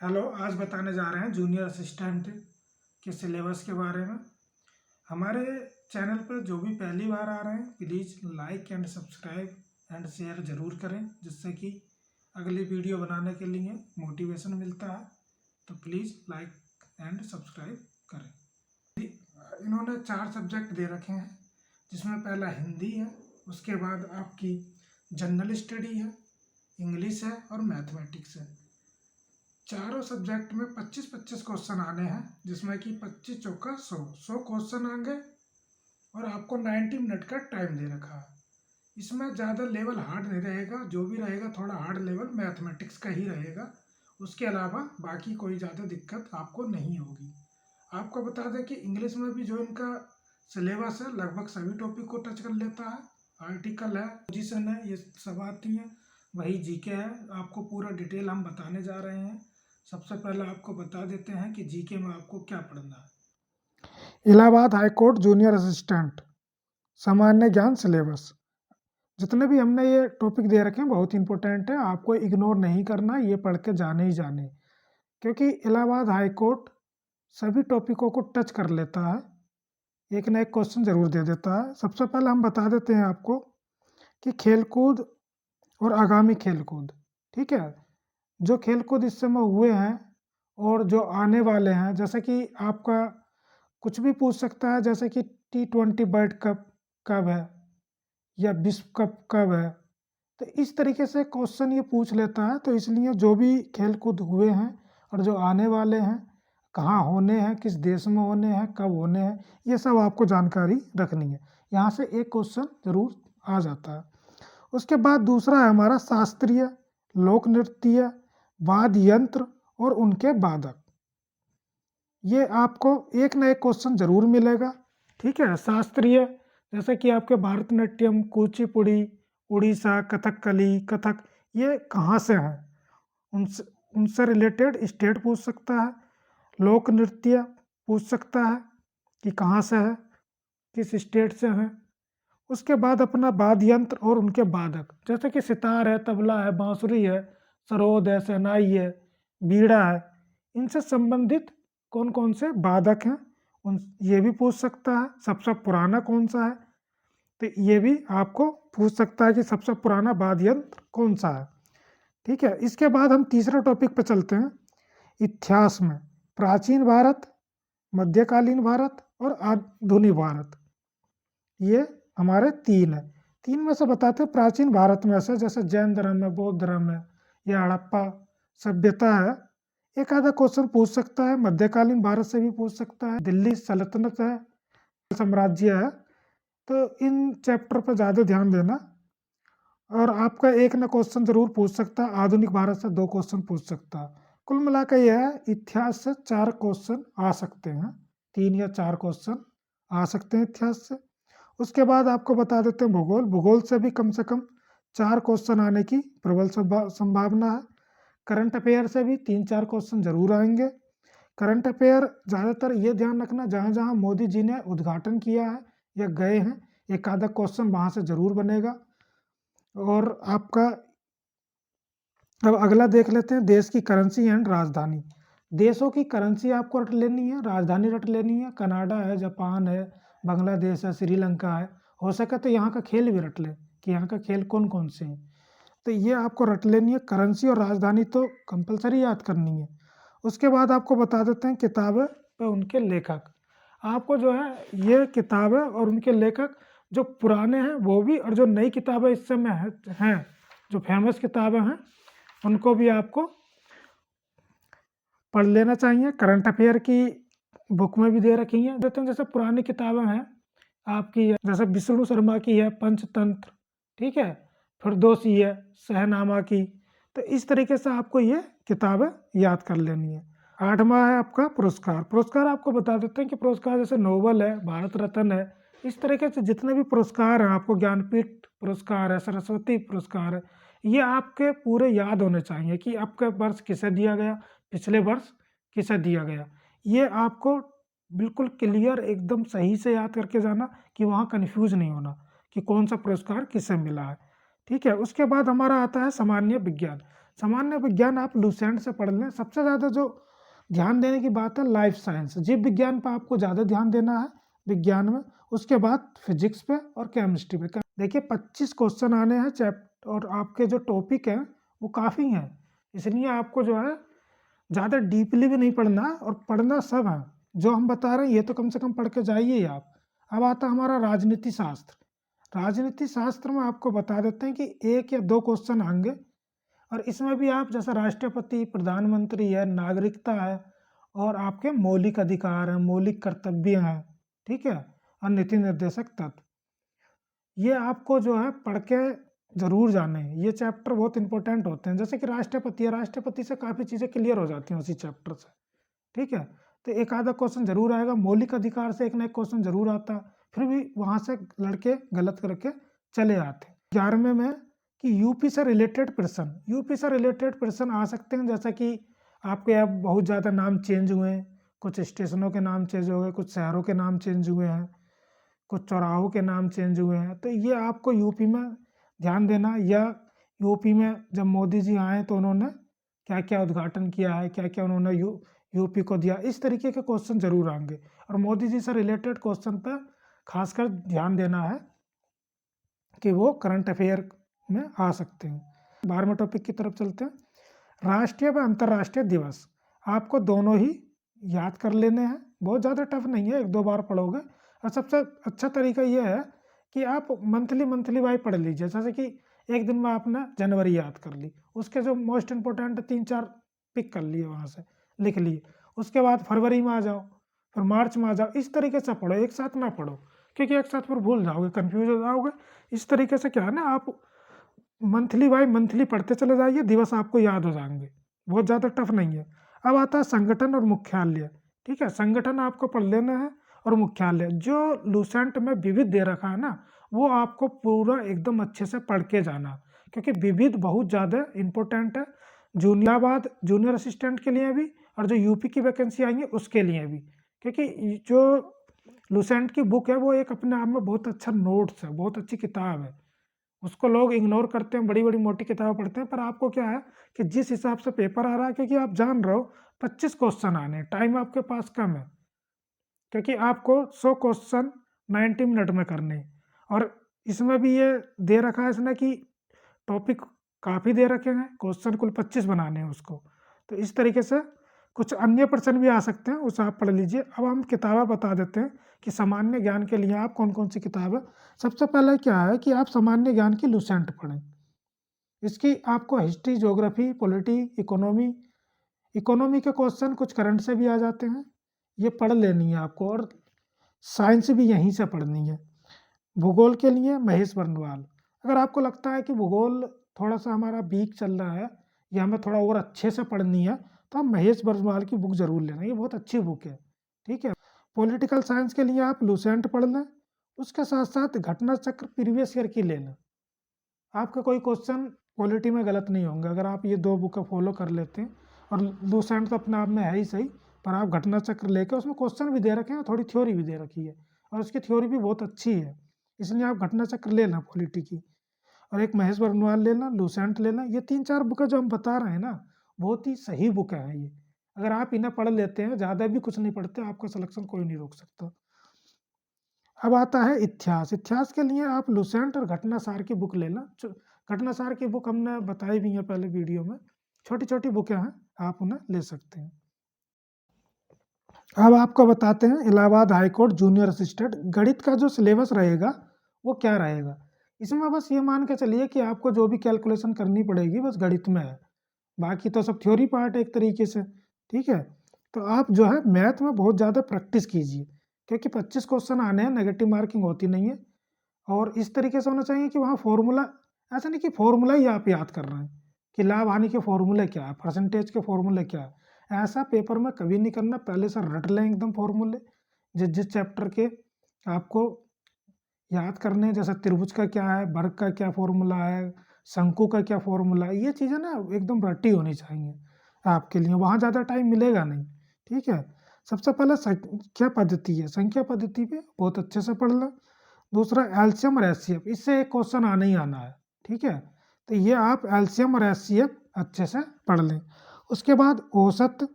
Hello, आज बताने जा रहे हैं जूनियर असिस्टेंट के सिलेबस के बारे में। हमारे चैनल पर जो भी पहली बार आ रहे हैं please like and subscribe and share ज़रूर करें, जिससे कि अगली वीडियो बनाने के लिए मोटिवेशन मिलता है। तो प्लीज़ लाइक एंड सब्सक्राइब करें। इन्होंने 4 सब्जेक्ट दे रखे हैं, जिसमें पहला हिंदी है, उसके बाद आपकी जनरल स्टडी है, इंग्लिश है और मैथमेटिक्स है। चारों सब्जेक्ट में 25-25 क्वेश्चन आने हैं, जिसमें कि 25 चौका 100 क्वेश्चन आएंगे और आपको 90 मिनट का टाइम दे रखा है। इसमें ज़्यादा लेवल हार्ड नहीं रहेगा, जो भी रहेगा थोड़ा हार्ड लेवल मैथमेटिक्स का ही रहेगा। उसके अलावा बाकी कोई ज़्यादा दिक्कत आपको नहीं होगी। आपको बता दें कि इंग्लिश में भी जो इनका सिलेबस है लगभग सभी टॉपिक को टच कर लेता है। आर्टिकल है, पोजीशन है, ये सब आती हैं। वही जीके है, आपको पूरा डिटेल हम बताने जा रहे हैं। सबसे पहले आपको बता देते हैं कि जीके में आपको क्या पढ़ना है। Allahabad high court junior assistant सामान्य ज्ञान सिलेबस। जितने भी हमने ये टॉपिक दे रखे हैं बहुत इंपॉर्टेंट है, आपको इग्नोर नहीं करना, ये पढ़ के जाने ही जाने, क्योंकि इलाहाबाद हाई कोर्ट सभी टॉपिकों को टच कर लेता है, एक ना एक क्वेश्चन जरूर दे देता है। सबसे पहले हम बता देते हैं आपको कि खेलकूद और आगामी खेलकूद, ठीक है, जो खेलकूद इस समय हुए हैं और जो आने वाले हैं, जैसे कि आपका कुछ भी पूछ सकता है, जैसे कि T20 वर्ल्ड कप कब है या विश्व कप कब है, तो इस तरीके से क्वेश्चन ये पूछ लेता है। तो इसलिए जो भी खेलकूद हुए हैं और जो आने वाले हैं, कहाँ होने हैं, किस देश में होने हैं, कब होने हैं, ये सब आपको जानकारी रखनी है। यहाँ से एक क्वेश्चन जरूर आ जाता है। उसके बाद दूसरा है हमारा शास्त्रीय, लोक नृत्य, वाद्य यंत्र और उनके वादक। ये आपको एक ना एक क्वेश्चन जरूर मिलेगा, ठीक है। शास्त्रीय जैसे कि आपके भरतनाट्यम, कुचिपुड़ी, उड़ीसा, कथकली, कथक, ये कहाँ से हैं, उनसे उनसे रिलेटेड स्टेट पूछ सकता है। लोक नृत्य पूछ सकता है कि कहाँ से है, किस स्टेट से हैं। उसके बाद अपना वाद्य यंत्र और उनके वादक, जैसे कि सितार है, तबला है, बांसुरी है, सरोद है, शहनाई है, बीड़ा है, इनसे संबंधित कौन कौन से वादक हैं, उन ये भी पूछ सकता है। सबसे पुराना कौन सा है, तो ये भी आपको पूछ सकता है कि सबसे पुराना वाद्य यंत्र कौन सा है, ठीक है। इसके बाद हम तीसरे टॉपिक पर चलते हैं। इतिहास में प्राचीन भारत, मध्यकालीन भारत और आधुनिक भारत, ये हमारे 3 है। 3 में से बताते हैं प्राचीन भारत में से, जैसे जैन धर्म है, बौद्ध धर्म है या हड़प्पा सभ्यता है, एक आधा क्वेश्चन पूछ सकता है। मध्यकालीन भारत से भी पूछ सकता है, दिल्ली सल्तनत है, साम्राज्य है। तो इन चैप्टर पर ज़्यादा ध्यान देना, और आपका एक ना क्वेश्चन जरूर पूछ सकता है। आधुनिक भारत से 2 क्वेश्चन पूछ सकता है। कुल मिलाकर यह है, इतिहास से 4 क्वेश्चन आ सकते हैं, 3 या 4 क्वेश्चन आ सकते हैं इतिहास से। उसके बाद आपको बता देते हैं भूगोल। भूगोल से भी कम से कम 4 क्वेश्चन आने की प्रबल संभावना है। करंट अफेयर से भी 3-4 क्वेश्चन जरूर आएंगे। करंट अफेयर ज़्यादातर ये ध्यान रखना, जहाँ जहाँ मोदी जी ने उद्घाटन किया है या गए हैं, एक आधा क्वेश्चन वहाँ से जरूर बनेगा। और आपका अब अगला देख लेते हैं, देश की करेंसी एंड राजधानी। देशों की करेंसी आपको रट लेनी है, राजधानी रट लेनी है। कनाडा है, जापान है, बांग्लादेश है, श्रीलंका है। हो सके तो यहाँ का खेल भी रट लें कि यहाँ का खेल कौन कौन से हैं, तो ये आपको रट लेनी है। करेंसी और राजधानी तो कंपलसरी याद करनी है। उसके बाद आपको बता देते हैं किताबें और उनके लेखक। आपको जो है ये किताबें और उनके लेखक, जो पुराने हैं वो भी, और जो नई किताबें इस समय हैं, जो फेमस किताबें हैं, उनको भी आपको पढ़ लेना चाहिए। करंट अफेयर की बुक में भी दे रखी हैं। देते हैं जैसे पुरानी किताबें हैं आपकी, जैसे विष्णु शर्मा की है पंचतंत्र, ठीक है, फिरदौसी है शहनामा की। तो इस तरीके से आपको ये किताबें याद कर लेनी है। 8वां है आपका पुरस्कार। पुरस्कार आपको बता देते हैं कि पुरस्कार जैसे नोबल है, भारत रत्न है, इस तरीके से जितने भी पुरस्कार हैं, आपको ज्ञानपीठ पुरस्कार है, सरस्वती पुरस्कार है, ये आपके पूरे याद होने चाहिए कि आपके वर्ष किसे दिया गया, पिछले वर्ष किसे दिया गया। ये आपको बिल्कुल क्लियर एकदम सही से याद करके जाना कि वहाँ कन्फ्यूज नहीं होना कि कौन सा पुरस्कार किसे मिला है, ठीक है। उसके बाद हमारा आता है सामान्य विज्ञान। सामान्य विज्ञान आप लूसेंट से पढ़ लें। सबसे ज़्यादा जो ध्यान देने की बात है लाइफ साइंस, जीव विज्ञान पर आपको ज़्यादा ध्यान देना है विज्ञान में। उसके बाद फिजिक्स पे और केमिस्ट्री पे। देखिए 25 क्वेश्चन आने हैं चैप्टर, और आपके जो टॉपिक हैं वो काफ़ी हैं, इसलिए आपको जो है ज़्यादा डीपली भी नहीं पढ़ना, और पढ़ना सब है जो हम बता रहे हैं, ये तो कम से कम पढ़ के जाइए आप। अब आता है हमारा राजनीति शास्त्र। राजनीति शास्त्र में आपको बता देते हैं कि 1 या 2 क्वेश्चन आएंगे, और इसमें भी आप जैसे राष्ट्रपति, प्रधानमंत्री है, नागरिकता है, और आपके मौलिक अधिकार हैं, मौलिक कर्तव्य हैं, ठीक है, और नीति निर्देशक तत्व, ये आपको जो है पढ़ के जरूर जाने हैं। ये चैप्टर बहुत इंपॉर्टेंट होते हैं। जैसे कि राष्ट्रपति है, राष्ट्रपति से काफ़ी चीज़ें क्लियर हो जाती हैं उसी चैप्टर से, ठीक है। तो एक आधा क्वेश्चन जरूर आएगा, मौलिक अधिकार से एक ना एक क्वेश्चन जरूर आता, फिर भी वहाँ से लड़के गलत करके चले आते। 11वें में कि यूपी से रिलेटेड प्रश्न आ सकते हैं, जैसा कि आपके अब बहुत ज़्यादा नाम चेंज हुए हैं, कुछ स्टेशनों के नाम चेंज हो गए, कुछ शहरों के नाम चेंज हुए हैं, कुछ चौराहों के नाम चेंज हुए हैं। तो ये आपको यूपी में ध्यान देना, या यूपी में जब मोदी जी आए तो उन्होंने क्या क्या उद्घाटन किया है, क्या क्या उन्होंने यूपी को दिया, इस तरीके के क्वेश्चन जरूर आएंगे। और मोदी जी से रिलेटेड क्वेश्चन पर खासकर ध्यान देना है कि वो करंट अफेयर में आ सकते हैं। 12वें टॉपिक की तरफ चलते हैं। राष्ट्रीय व अंतर्राष्ट्रीय दिवस आपको दोनों ही याद कर लेने हैं, बहुत ज़्यादा टफ नहीं है, 1-2 बार पढ़ोगे। और सबसे अच्छा तरीका यह है कि आप मंथली वाइज पढ़ लीजिए। जैसे कि एक दिन में आपने जनवरी याद कर ली, उसके जो मोस्ट इंपॉर्टेंट 3-4 पिक कर लिए, वहाँ से लिख लिए। उसके बाद फरवरी में आ जाओ, फिर मार्च में आ जाओ, इस तरीके से पढ़ो, एक साथ ना पढ़ो, क्योंकि एक साथ फिर भूल जाओगे, कन्फ्यूज हो जाओगे। इस तरीके से क्या है ना, आप मंथली बाय मंथली पढ़ते चले जाइए, दिवस आपको याद हो जाएंगे, बहुत ज़्यादा टफ नहीं है। अब आता है संगठन और मुख्यालय, ठीक है। संगठन आपको पढ़ लेना है, और मुख्यालय जो लूसेंट में विविध दे रखा है ना, वो आपको पूरा एकदम अच्छे से पढ़ के जाना, क्योंकि विविध बहुत ज़्यादा इंपॉर्टेंट है जूनियर असिस्टेंट के लिए भी, और जो यूपी की वैकेंसी आएंगी उसके लिए भी। क्योंकि जो लूसेंट की बुक है वो एक अपने आप में बहुत अच्छा नोट्स है, बहुत अच्छी किताब है। उसको लोग इग्नोर करते हैं, बड़ी बड़ी मोटी किताबें पढ़ते हैं, पर आपको क्या है कि जिस हिसाब से पेपर आ रहा है, क्योंकि आप जान रहे हो 25 क्वेश्चन आने हैं, टाइम आपके पास कम है, क्योंकि आपको 100 क्वेश्चन 90 मिनट में करने हैं। और इसमें भी ये दे रखा है इसने कि टॉपिक काफ़ी दे रखे हैं, क्वेश्चन कुल 25 बनाने हैं उसको। तो इस तरीके से कुछ अन्य प्रश्न भी आ सकते हैं, उसे आप पढ़ लीजिए। अब हम किताबें बता देते हैं कि सामान्य ज्ञान के लिए आप कौन कौन सी किताब है। सबसे पहले क्या है कि आप सामान्य ज्ञान की लूसेंट पढ़ें। इसकी आपको हिस्ट्री, ज्योग्राफी, पॉलिटी, इकोनॉमी के क्वेश्चन कुछ करंट से भी आ जाते हैं, ये पढ़ लेनी है आपको। और साइंस भी यहीं से पढ़नी है। भूगोल के लिए महेश बर्नवाल। अगर आपको लगता है कि भूगोल थोड़ा सा हमारा वीक चल रहा है, या हमें थोड़ा और अच्छे से पढ़नी है, तो आप महेश बर्नवाल की बुक जरूर लेना, ये बहुत अच्छी बुक है, ठीक है। पॉलिटिकल साइंस के लिए आप लूसेंट पढ़ लें, उसके साथ साथ घटना चक्र प्रीवियस ईयर की ले लें। आपका कोई क्वेश्चन पॉलिटी में गलत नहीं होंगे अगर आप ये 2 बुक फॉलो कर लेते हैं। और लूसेंट तो अपने आप में है ही सही, पर आप घटना चक्र लेके उसमें क्वेश्चन भी दे रखे हैं, थोड़ी थ्योरी भी दे रखी है, और उसकी थ्योरी भी बहुत अच्छी है, इसलिए आप घटना चक्र ले लें पॉलिटी की। और एक महेश बर्नवाल लेना, लूसेंट लेना, ये 3-4 बुकें जो हम बता रहे हैं ना, बहुत ही सही बुक है ये। अगर आप इन्हें पढ़ लेते हैं, ज़्यादा भी कुछ नहीं पढ़ते, आपका सिलेक्शन कोई नहीं रोक सकता। अब आता है इतिहास। इतिहास के लिए आप लूसेंट और घटनासार की बुक लेना। घटनासार की बुक हमने बताई भी है पहले वीडियो में, छोटी छोटी बुकें हैं, आप उन्हें ले सकते हैं। अब आपको बताते हैं इलाहाबाद हाईकोर्ट जूनियर असिस्टेंट गणित का जो सिलेबस रहेगा वो क्या रहेगा। इसमें बस ये मान के चलिए कि आपको जो भी कैलकुलेशन करनी पड़ेगी बस गणित में है, बाकी तो सब थ्योरी पार्ट है एक तरीके से, ठीक है। तो आप जो है मैथ में बहुत ज़्यादा प्रैक्टिस कीजिए, क्योंकि 25 क्वेश्चन आने हैं, नेगेटिव मार्किंग होती नहीं है। और इस तरीके से होना चाहिए कि वहाँ फॉर्मूला, ऐसा नहीं कि फॉर्मूला ही आप याद कर रहे हैं कि लाभ हानि के फॉर्मूले क्या है, परसेंटेज के फॉर्मूले क्या है, ऐसा पेपर में कभी नहीं करना। पहले से रट लें एकदम फॉर्मूले, जिस जिस चैप्टर के आपको याद करने हैं। जैसे त्रिभुज का क्या है, वर्ग का क्या फॉर्मूला है, शंकु का क्या फॉर्मूला है, ये चीज़ें ना एकदम रटी होनी चाहिए आपके लिए, वहाँ ज़्यादा टाइम मिलेगा नहीं, ठीक है। सबसे पहले संख्या पद्धति है, संख्या पद्धति पे बहुत अच्छे से पढ़ लें। दूसरा एलसीएम और एचसीएफ, इससे एक क्वेश्चन आना ही आना है, ठीक है। तो ये आप एलसीएम और एचसीएफ अच्छे से पढ़ लें। उसके बाद औसत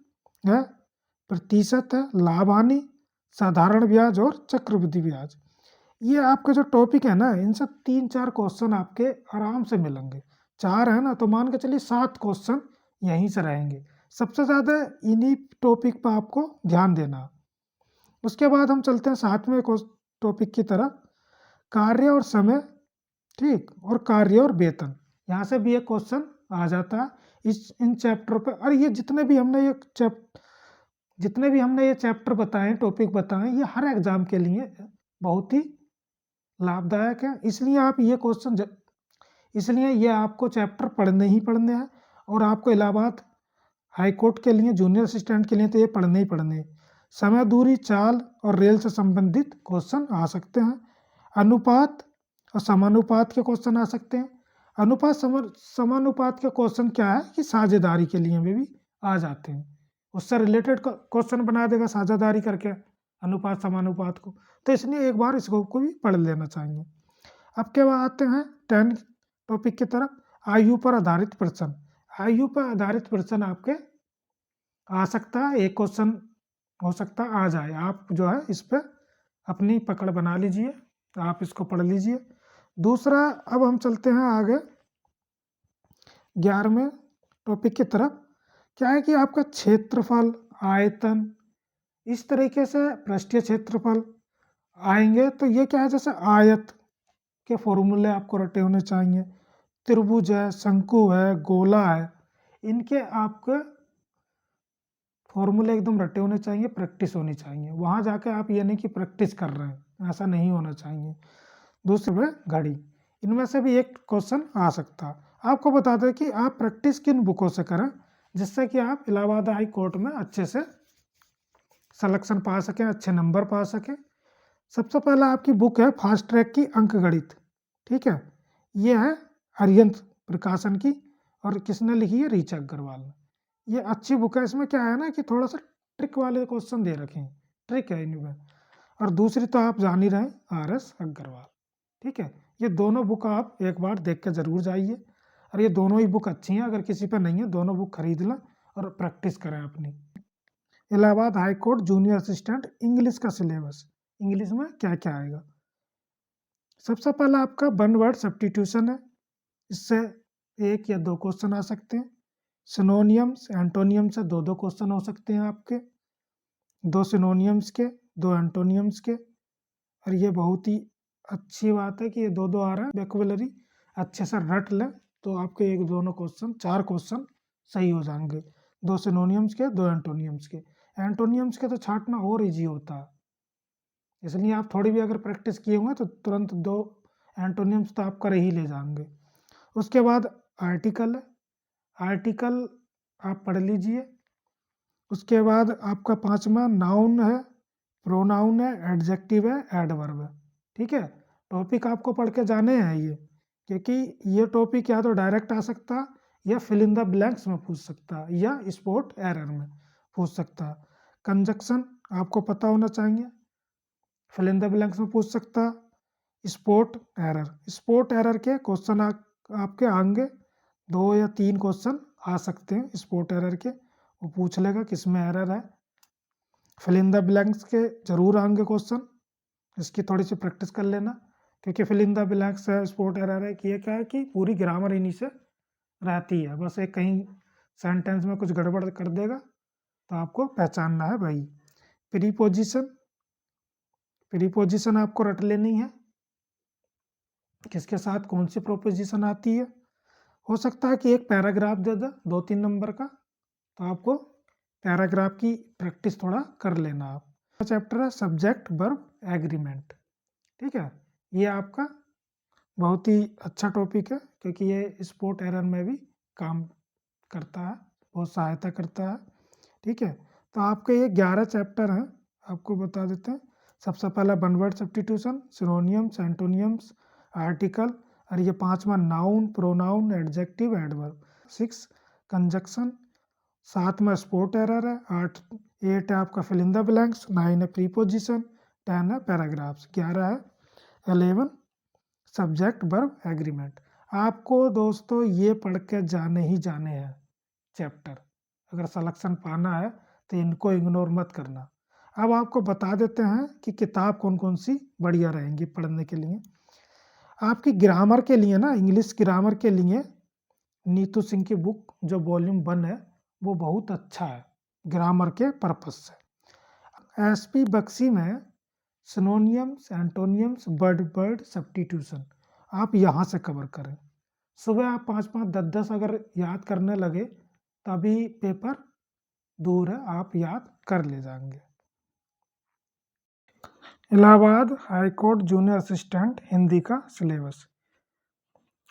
है, प्रतिशत है, लाभ हानि, साधारण ब्याज और चक्रवृद्धि ब्याज। ये आपके जो टॉपिक है ना, इनसे 3-4 क्वेश्चन आपके आराम से मिलेंगे। 4 है ना, तो मान के चलिए 7 क्वेश्चन यहीं से रहेंगे। सबसे ज़्यादा इन्हीं टॉपिक पर आपको ध्यान देना। उसके बाद हम चलते हैं 7वें टॉपिक की तरफ, कार्य और समय, ठीक, और कार्य और वेतन। यहाँ से भी एक क्वेश्चन आ जाता है इन चैप्टर पर। और ये जितने भी हमने ये चैप्टर बताए, टॉपिक बताए, ये हर एग्जाम के लिए बहुत ही लाभदायक है। इसलिए ये आपको चैप्टर पढ़ने ही पढ़ने हैं। और आपको इलाहाबाद हाई कोर्ट के लिए, जूनियर असिस्टेंट के लिए तो ये पढ़ने ही पढ़ने हैं। समय, दूरी, चाल और रेल से संबंधित क्वेश्चन आ सकते हैं। अनुपात और समानुपात के क्वेश्चन आ सकते हैं। अनुपात समानुपात के क्वेश्चन क्या है कि साझेदारी के लिए भी आ जाते हैं। उससे रिलेटेड क्वेश्चन बना देगा साझेदारी करके अनुपात समानुपात को। तो इसलिए एक बार इसको भी पढ़ लेना चाहिए। अब के बाद आते हैं 10 टॉपिक की तरफ, आयु पर आधारित प्रश्न। आयु पर आधारित प्रश्न आपके आ सकता है, एक क्वेश्चन हो सकता है आ जाए। आप जो है इस पर अपनी पकड़ बना लीजिए, आप इसको पढ़ लीजिए। दूसरा, अब हम चलते हैं आगे 11वें टॉपिक की तरफ। क्या है कि आपका क्षेत्रफल, आयतन, इस तरीके से पृष्ठीय क्षेत्रफल आएंगे। तो ये क्या है, जैसे आयत के फॉर्मूले आपको रटे होने चाहिए, त्रिभुज है, शंकु है, गोला है, इनके आपके फॉर्मूले एकदम रटे होने चाहिए, प्रैक्टिस होनी चाहिए। वहाँ जाके आप ये नहीं कि प्रैक्टिस कर रहे हैं, ऐसा नहीं होना चाहिए। दूसरे घड़ी, इनमें से भी एक क्वेश्चन आ सकता है। आपको बता दें कि आप प्रैक्टिस किन बुकों से करें, जिससे कि आप इलाहाबाद हाई कोर्ट में अच्छे से सिलेक्शन पा सकें, अच्छे नंबर पा सकें। सबसे पहला आपकी बुक है फास्ट ट्रैक की अंक गणित, ठीक है। ये है अरिहंत प्रकाशन की, और किसने लिखी है, ऋचा अग्रवाल ने। ये अच्छी बुक है। इसमें क्या है ना कि थोड़ा सा ट्रिक वाले क्वेश्चन दे रखे हैं, ट्रिक है इनमें। और दूसरी तो आप जान ही रहे हैं, RS अग्रवाल, ठीक है। ये दोनों बुक आप एक बार देख के जरूर जाइए। और ये दोनों ही बुक अच्छी हैं, अगर किसी पर नहीं है दोनों बुक खरीद लें और प्रैक्टिस करें अपनी। Allahabad high court junior assistant English का सिलेबस, इंग्लिश में क्या क्या आएगा। सबसे पहला आपका वन वर्ड सब्स्टिट्यूशन है, इससे 1 या 2 क्वेश्चन आ सकते हैं। सिनोनियम्स, एंटोनियम से 2 क्वेश्चन हो सकते हैं आपके, 2 सिनोनियम्स के, 2 एंटोनियम्स के। और ये बहुत ही अच्छी बात है कि ये 2 आ रहा है। वोकैबुलरी अच्छे से रट लें तो आपके एक दोनों क्वेश्चन, 4 क्वेश्चन सही हो जाएंगे। 2 सिनोनियम्स के, 2 एंटोनियम्स के। एंटोनियम्स के तो छांटना और ईजी होता है, इसलिए आप थोड़ी भी अगर प्रैक्टिस किए हुए तो तुरंत 2 एंटोनियम्स तो आप कर ही ले जाएंगे। उसके बाद आर्टिकल है, आर्टिकल आप पढ़ लीजिए। उसके बाद आपका 5वां नाउन है, प्रोनाउन है, एडजेक्टिव है, एडवर्ब है, ठीक है। टॉपिक आपको पढ़ के जाने हैं ये, क्योंकि ये टॉपिक या तो डायरेक्ट आ सकता या फिल इन द ब्लैंक्स में पूछ सकता या स्पॉट एरर में पूछ सकता। कंजक्शन आपको पता होना चाहिए, फिल इन द ब्लैंक्स में पूछ सकता। स्पॉट एरर के क्वेश्चन आपके आएंगे, 2 या 3 क्वेश्चन आ सकते हैं स्पॉट एरर के। वो पूछ लेगा किस में एरर है। फिल इन द ब्लैंक्स के जरूर आएंगे क्वेश्चन, इसकी थोड़ी सी प्रैक्टिस कर लेना, क्योंकि फिल इन द ब्लैंक्स है, स्पॉट एरर है कि ये क्या है कि पूरी ग्रामर इन्हीं से रहती है। बस एक कहीं सेंटेंस में कुछ गड़बड़ कर देगा तो आपको पहचानना है भाई। प्रीपोजिशन आपको रट लेनी है, किसके साथ कौन सी प्रोपोजिशन आती है। हो सकता है कि एक पैराग्राफ दे दे 2-3 नंबर का, तो आपको पैराग्राफ की प्रैक्टिस थोड़ा कर लेना। आप चैप्टर है सब्जेक्ट वर्ब एग्रीमेंट, ठीक है। ये आपका बहुत ही अच्छा टॉपिक है, क्योंकि ये स्पॉट एरर में भी काम करता है, बहुत सहायता करता है, ठीक है। तो आपके ये 11 चैप्टर हैं, आपको बता देते हैं। सबसे पहला one word substitution, synonyms, antonyms, article, और ये 5वां noun, pronoun, adjective, adverb. 6 conjunction, 7 में स्पॉट एरर है, 8 है आपका फिल इन द ब्लैंक्स, 9 है प्रीपोजिशन, 10 है पैराग्राफ्स, 11 है 11 सब्जेक्ट वर्ब एग्रीमेंट। आपको दोस्तों ये पढ़ के जाने ही जाने हैं चैप्टर। अगर सिलेक्शन पाना है तो इनको इग्नोर मत करना। अब आपको बता देते हैं कि किताब कौन-कौन सी बढ़िया रहेंगी पढ़ने के लिए। आपकी ग्रामर के लिए ना, इंग्लिश ग्रामर के लिए नीतू सिंह की बुक जो वॉल्यूम 1 है, वो बहुत अच्छा है ग्रामर के पर्पज़ से। एसपी बख्शी में सिनोनियम्स, एंटोनियम्स, वर्ड सब्स्टिट्यूशन आप यहाँ से कवर करें। सुबह आप 5-5, 10-10 अगर याद करने लगे तभी पेपर दूर है, आप याद कर ले जाएंगे। Allahabad high court junior assistant Hindi का सिलेबस।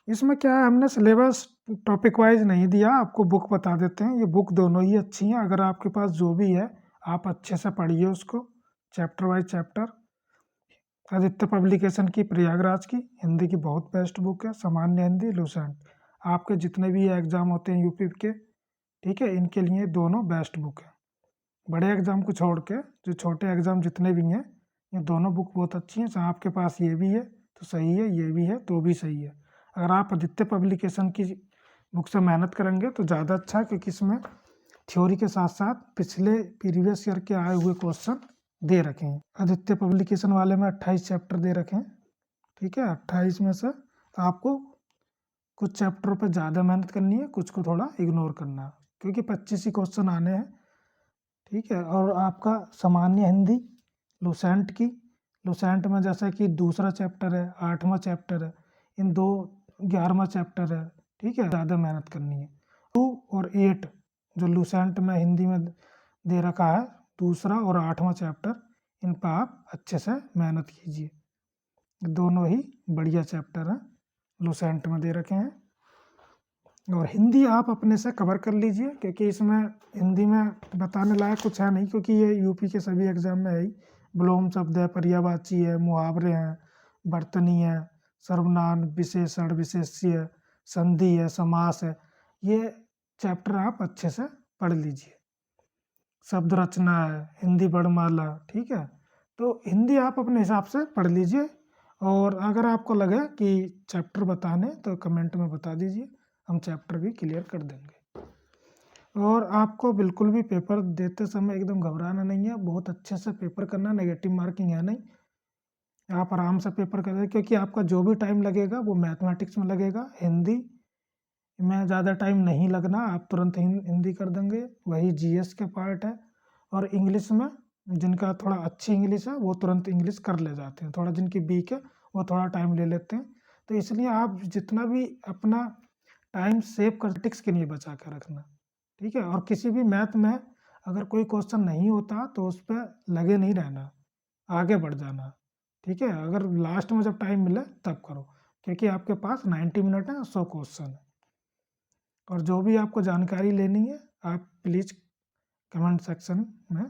इसमें क्या है, हमने सिलेबस टॉपिक वाइज नहीं दिया, आपको बुक बता देते हैं। ये बुक दोनों ही अच्छी हैं, अगर आपके पास जो भी है आप अच्छे से पढ़िए उसको chapter wise chapter. Aditya publication की प्रयागराज की हिंदी की बहुत बेस्ट बुक है, सामान्य हिंदी, लूसेंट। आपके जितने भी एग्ज़ाम होते हैं यूपी के, ठीक है, इनके लिए दोनों बेस्ट बुक है। बड़े एग्ज़ाम को छोड़ के जो छोटे एग्ज़ाम जितने भी हैं, ये दोनों बुक बहुत अच्छी हैं। चाहे आपके पास ये भी है तो सही है, ये भी है तो भी सही है। अगर आप आदित्य पब्लिकेशन की बुक से मेहनत करेंगे तो ज़्यादा अच्छा है, क्योंकि इसमें थ्योरी के साथ साथ पिछले प्रीवियस ईयर के आए हुए क्वेश्चन दे रखे हैं। आदित्य पब्लिकेशन वाले में 28 चैप्टर दे रखे हैं, ठीक है। 28 में से तो आपको कुछ चैप्टरों पर ज़्यादा मेहनत करनी है, कुछ को थोड़ा इग्नोर करना है, क्योंकि 25 ही क्वेश्चन आने हैं, ठीक है। और आपका सामान्य हिंदी लूसेंट की, लूसेंट में जैसा कि दूसरा चैप्टर है, 8वां चैप्टर है, इन दो 11वां चैप्टर है, ठीक है, ज़्यादा मेहनत करनी है। 2 और 8 जो लूसेंट में हिंदी में दे रखा है, दूसरा और 8वां चैप्टर, इन पर आप अच्छे से मेहनत कीजिए। दोनों ही बढ़िया चैप्टर हैं, लूसेंट में दे रखे हैं। और हिंदी आप अपने से कवर कर लीजिए, क्योंकि इसमें हिंदी में बताने लायक कुछ है नहीं, क्योंकि ये यूपी के सभी एग्जाम में है ही। विलोम शब्द है, पर्यायवाची है, मुहावरे हैं, बर्तनी है, सर्वनाम, विशेषण, विशेष्य, संधि है, समास है। ये चैप्टर आप अच्छे से पढ़ लीजिए। शब्द रचना है, हिंदी वर्णमाला, ठीक है। तो हिंदी आप अपने हिसाब से पढ़ लीजिए, और अगर आपको लगे कि चैप्टर बताने तो कमेंट में बता दीजिए, हम चैप्टर भी क्लियर कर देंगे। और आपको बिल्कुल भी पेपर देते समय एकदम घबराना नहीं है, बहुत अच्छे से पेपर करना, नेगेटिव मार्किंग है नहीं, आप आराम से पेपर कर दें, क्योंकि आपका जो भी टाइम लगेगा वो मैथमेटिक्स में लगेगा। हिंदी में ज़्यादा टाइम नहीं लगना, आप तुरंत हिंदी कर देंगे, वही जीएस के पार्ट है। और इंग्लिश में जिनका थोड़ा अच्छी इंग्लिश है वो तुरंत इंग्लिश कर ले जाते हैं, थोड़ा जिनकी वीक है वो थोड़ा टाइम ले लेते हैं। तो इसलिए आप जितना भी अपना टाइम सेव कर टिक्स के लिए बचा कर रखना, ठीक है। और किसी भी मैथ में अगर कोई क्वेश्चन नहीं होता तो उस पर लगे नहीं रहना, आगे बढ़ जाना, ठीक है। अगर लास्ट में जब टाइम मिले तब करो, क्योंकि आपके पास 90 मिनट है, 100 क्वेश्चन है। और जो भी आपको जानकारी लेनी है आप प्लीज़ कमेंट सेक्शन में